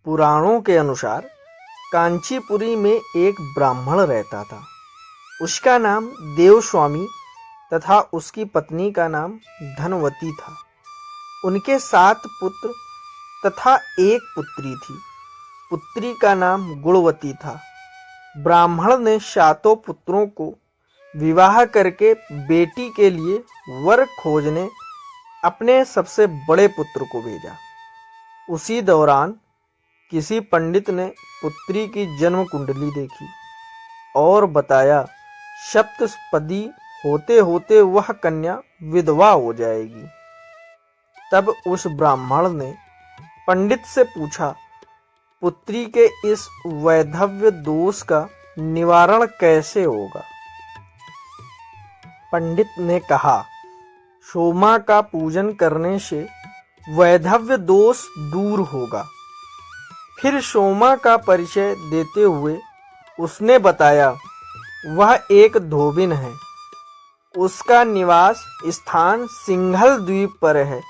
पुराणों के अनुसार कांचीपुरी में एक ब्राह्मण रहता था। उसका नाम देवस्वामी तथा उसकी पत्नी का नाम धनवती था। उनके 7 पुत्र तथा एक पुत्री थी। पुत्री का नाम गुणवती था। ब्राह्मण ने 7 पुत्रों को विवाह करके बेटी के लिए वर खोजने अपने सबसे बड़े पुत्र को भेजा। उसी दौरान किसी पंडित ने पुत्री की जन्म कुंडली देखी और बताया सप्तपदी होते होते वह कन्या विधवा हो जाएगी। तब उस ब्राह्मण ने पंडित से पूछा, पुत्री के इस वैधव्य दोष का निवारण कैसे होगा? पंडित ने कहा, सोमा का पूजन करने से वैधव्य दोष दूर होगा। फिर सोमा का परिचय देते हुए उसने बताया, वह एक धोबिन है। उसका निवास स्थान सिंघल द्वीप पर है।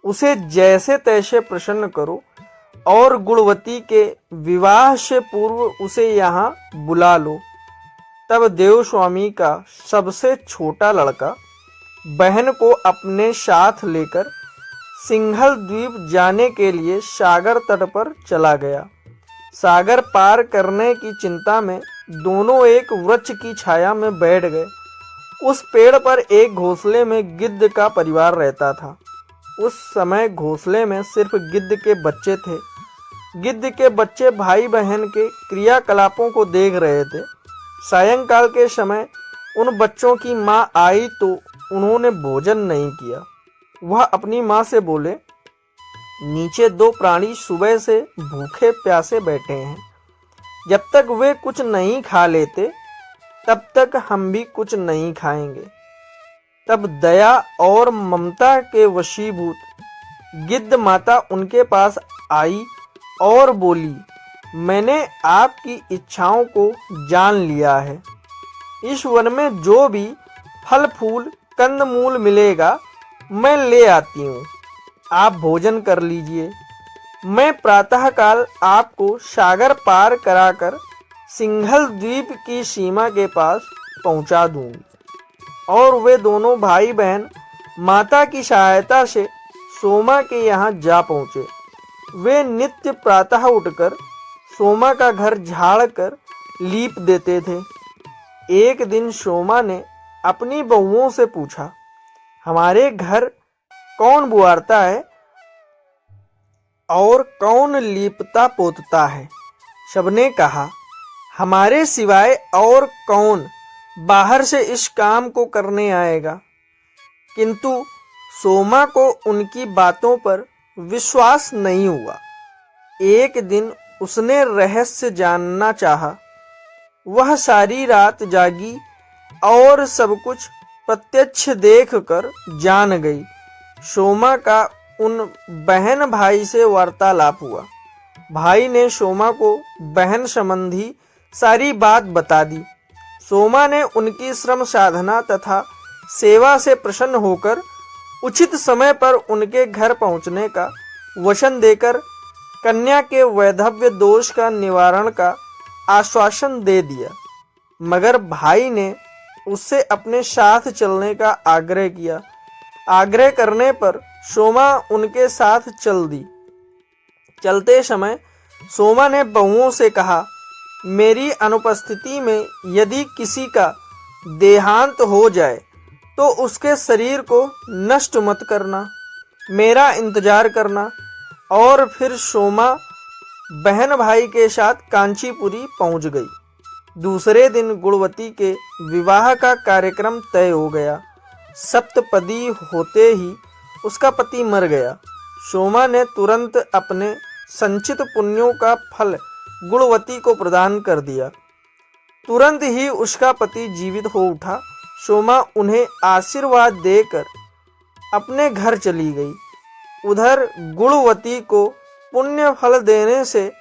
उसे जैसे तैसे प्रसन्न करो और गुणवती के विवाह से पूर्व उसे यहाँ बुला लो। तब देवस्वामी का सबसे छोटा लड़का बहन को अपने साथ लेकर सिंघल द्वीप जाने के लिए सागर तट पर चला गया। सागर पार करने की चिंता में दोनों एक वृक्ष की छाया में बैठ गए। उस पेड़ पर एक घोंसले में गिद्ध का परिवार रहता था। उस समय घोंसले में सिर्फ गिद्ध के बच्चे थे। गिद्ध के बच्चे भाई बहन के क्रियाकलापों को देख रहे थे। सायंकाल के समय उन बच्चों की माँ आई तो उन्होंने भोजन नहीं किया। वह अपनी माँ से बोले, नीचे 2 प्राणी सुबह से भूखे प्यासे बैठे हैं। जब तक वे कुछ नहीं खा लेते तब तक हम भी कुछ नहीं खाएंगे। तब दया और ममता के वशीभूत गिद्ध माता उनके पास आई और बोली, मैंने आपकी इच्छाओं को जान लिया है। इस वन में जो भी फल फूल कंदमूल मिलेगा मैं ले आती हूँ। आप भोजन कर लीजिए। मैं प्रातःकाल आपको सागर पार कराकर सिंघल द्वीप की सीमा के पास पहुँचा दूंगी। और वे दोनों भाई बहन माता की सहायता से सोमा के यहाँ जा पहुँचे। वे नित्य प्रातः उठकर सोमा का घर झाड़ कर लीप देते थे। एक दिन सोमा ने अपनी बहुओं से पूछा, हमारे घर कौन बुआरता है और कौन लीपता पोतता है? सबने कहा, हमारे सिवाय और कौन बाहर से इस काम को करने आएगा। किंतु सोमा को उनकी बातों पर विश्वास नहीं हुआ। एक दिन उसने रहस्य जानना चाहा। वह सारी रात जागी और सब कुछ प्रत्यक्ष देखकर जान गई। सोमा का उन बहन भाई से वार्तालाप हुआ। भाई ने सोमा को बहन संबंधी सारी बात बता दी। सोमा ने उनकी श्रम साधना तथा सेवा से प्रसन्न होकर उचित समय पर उनके घर पहुंचने का वचन देकर कन्या के वैधव्य दोष का निवारण का आश्वासन दे दिया। मगर भाई ने उससे अपने साथ चलने का आग्रह किया। आग्रह करने पर सोमा उनके साथ चल दी। चलते समय सोमा ने बहुओं से कहा, मेरी अनुपस्थिति में यदि किसी का देहांत हो जाए तो उसके शरीर को नष्ट मत करना, मेरा इंतजार करना। और फिर सोमा बहन भाई के साथ कांचीपुरी पहुंच गई। दूसरे दिन गुणवती के विवाह का कार्यक्रम तय हो गया। सप्तपदी होते ही उसका पति मर गया। सोमा ने तुरंत अपने संचित पुण्यों का फल गुणवती को प्रदान कर दिया। तुरंत ही उसका पति जीवित हो उठा। सोमा उन्हें आशीर्वाद देकर अपने घर चली गई। उधर गुणवती को पुण्य फल देने से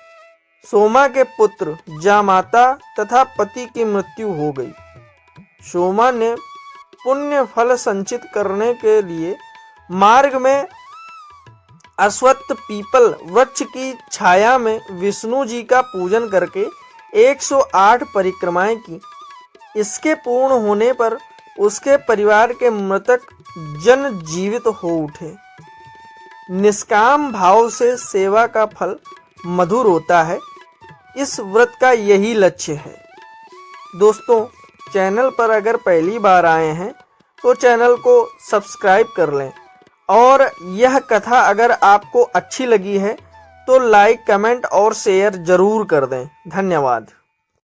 सोमा के पुत्र जामाता तथा पति की मृत्यु हो गई। सोमा ने पुण्य फल संचित करने के लिए मार्ग में अश्वत्थ पीपल वृक्ष की छाया में विष्णु जी का पूजन करके 108 परिक्रमाएं की। इसके पूर्ण होने पर उसके परिवार के मृतक जन जीवित हो उठे। निष्काम भाव से सेवा का फल मधुर होता है। इस व्रत का यही लक्ष्य है। दोस्तों, चैनल पर अगर पहली बार आए हैं तो चैनल को सब्सक्राइब कर लें और यह कथा अगर आपको अच्छी लगी है तो लाइक, कमेंट और शेयर जरूर कर दें। धन्यवाद।